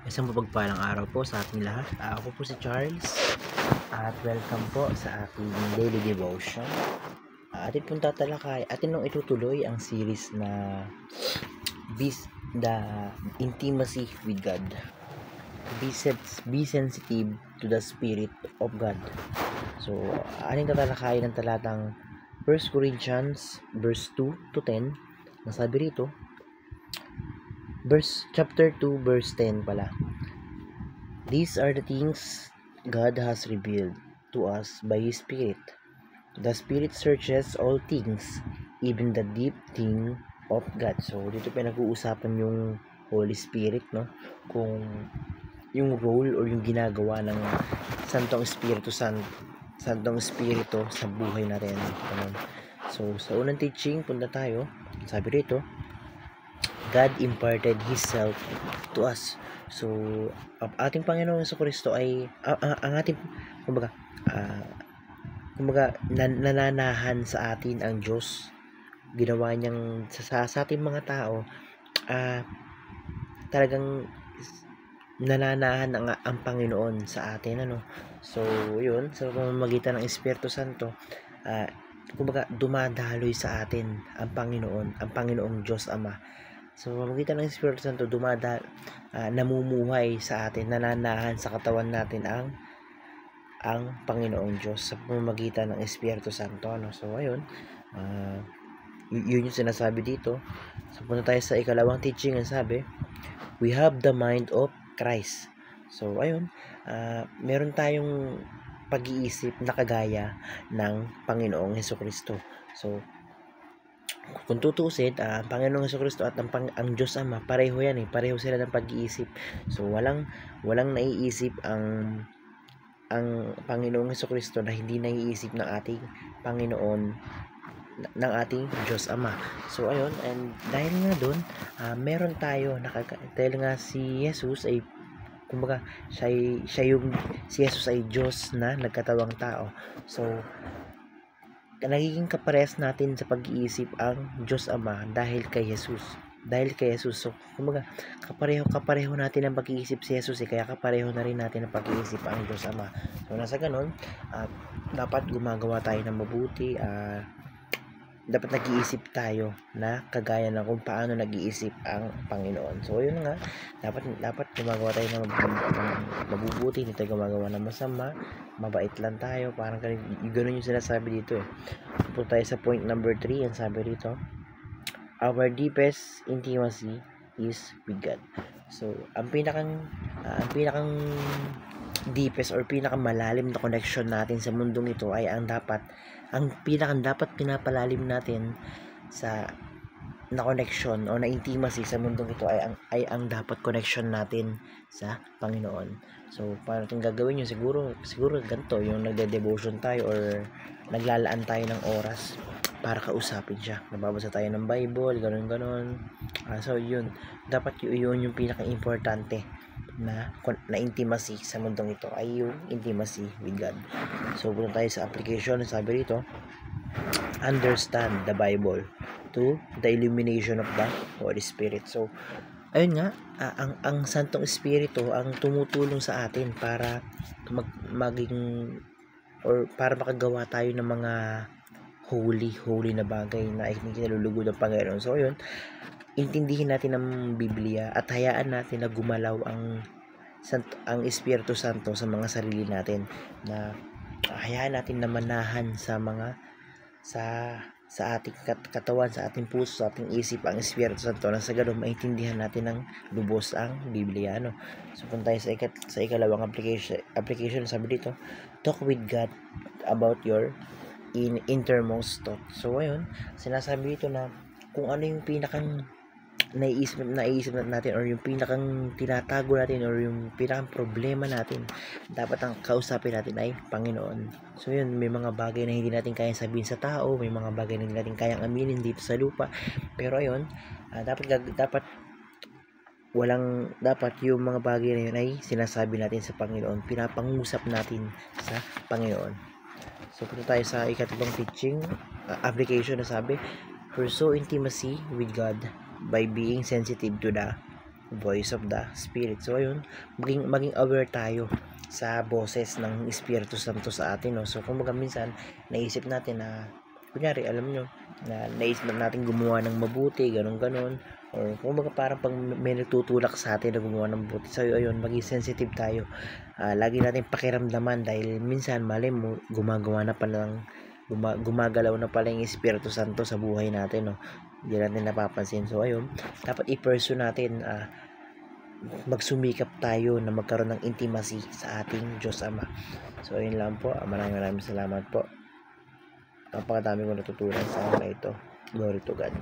Isang mapagpalang araw po sa ating lahat. Ako po si Charles at welcome po sa ating daily devotion. Atin pong tatalakay, atin nung itutuloy ang series na The Intimacy with God. Be sensitive to the Spirit of God. So, ating tatalakay ng talatang 1 Corinthians verse 2 to 10. Nasabi rito, chapter 2 verse 10 pala. These are the things God has revealed to us by His Spirit. The Spirit searches all things, even the deep thing of God. So, dito pinag-uusapan yung Holy Spirit, no? Kung yung role or yung ginagawa ng Santong Espiritu sa buhay natin. So, sa unang teaching, punta tayo. Sabi rito, God imparted His self to us. So, ang ating Panginoong Jesucristo ay ang ating nananahan sa atin ang Diyos. Ginawa niyang sa ating mga tao, talagang nananahan ang Panginoon sa atin, ano. So, yun, sa pamamagitan ng Espiritu Santo, dumadaloy sa atin ang Panginoong Diyos Ama. So, pamamagitan ng Espiritu Santo, namumuhay sa atin, nananahan sa katawan natin ang Panginoong Diyos sa pamamagitan ng Espiritu Santo, ano? So, ayun, yun yung sinasabi dito. So, punta tayo sa ikalawang teaching. Ang sabi, we have the mind of Christ. So, ayun, meron tayong pag-iisip na kagaya ng Panginoong Jesucristo. So, kung tutusin, ang Panginoong Jesucristo at ang Diyos Ama, pareho yan eh. Pareho sila ng pag-iisip. So, walang naiisip ang Panginoong Jesucristo na hindi naiisip ng ating Panginoon, ng ating Diyos Ama. So, ayun, and dahil nga doon, meron tayo, dahil nga si Jesus ay, kumbaga, si Jesus ay Diyos na nagkatawang tao. So, nagiging kaparehas natin sa pag-iisip ang Diyos Ama dahil kay Jesus. So, kumbaga, kapareho natin ang pag-iisip si Jesus kaya kapareho na rin natin ang pag-iisip ang Diyos Ama. So, nasa ganun, dapat gumagawa tayo ng mabuti, dapat nag-iisip tayo na kagaya ng kung paano nag-iisip ang Panginoon. So, yun nga, dapat gumagawa tayo ng mabubuti, hindi tayo gumagawa ng masama, mabait lang tayo, parang ganun yung sinasabi dito eh. Punta tayo sa point number 3, ang sabi dito, our deepest intimacy is with God. So, ang pinakang deepest or pinakamalalim na connection natin sa mundong ito ay ang pinakang dapat pinapalalim natin sa na connection o na intimacy sa mundong ito ay ang dapat connection natin sa Panginoon. So, paano natin gagawin yun? Siguro ganito, yung nagde-devotion tayo or naglalaan tayo ng oras para kausapin siya. Nababasa tayo ng Bible, ganun. So, yun. Dapat yun yung pinaka-importante na intimacy sa mundong ito ay yung intimacy with God. So, punta tayo sa application. Sabi rito, understand the Bible to the illumination of the Holy Spirit. So, ayun nga, ang Santong Espiritu ang tumutulong sa atin para para makagawa tayo ng mga holy na bagay na ikinalulugod ng Panginoon. So, ayun, intindihin natin ang Biblia at hayaan natin na gumalaw ang Espiritu Santo sa mga sarili natin, na hayaan natin na manahan sa ating katawan, sa ating puso, sa ating isip ang Espiritu Santo, na sa ganun maintindihan natin ng lubos ang Biblia, no? So, punta tayo sa ikalawang application. Sabi dito, talk with God about your innermost thought. So, ayun, sinasabi dito na kung ano yung pinakang naiisip natin or yung pinakang tinatago natin or yung pinakang problema natin, dapat ang kausapin natin ay Panginoon. So, yun, may mga bagay na hindi natin kayang sabihin sa tao, may mga bagay na hindi natin kayang aminin dito sa lupa, pero ayun, dapat yung mga bagay na yun ay sinasabi natin sa Panginoon, pinapangusap natin sa Panginoon. So, punta tayo sa ikatlong teaching application na sabi, pursue intimacy with God by being sensitive to the voice of the Spirit. So ayun, maging aware tayo sa boses ng Espiritu Santo sa atin, no? So kumbaga minsan naisip natin na kunyari, alam nyo, na naisip natin gumawa ng mabuti, ganun, or kumbaga parang pag may nagtutulak sa atin na gumawa ng mabuti. So ayun, maging sensitive tayo. Lagi natin pakiramdaman dahil minsan mali mo gumagalaw na pala yung Espiritu Santo sa buhay natin, no? Hindi natin napapansin. So ayun, dapat i-pursue natin, magsumikap tayo na magkaroon ng intimacy sa ating Diyos Ama. So ayun lang po. Maraming salamat po. Napakadami ko natutunan sa araw na ito. Glory to God.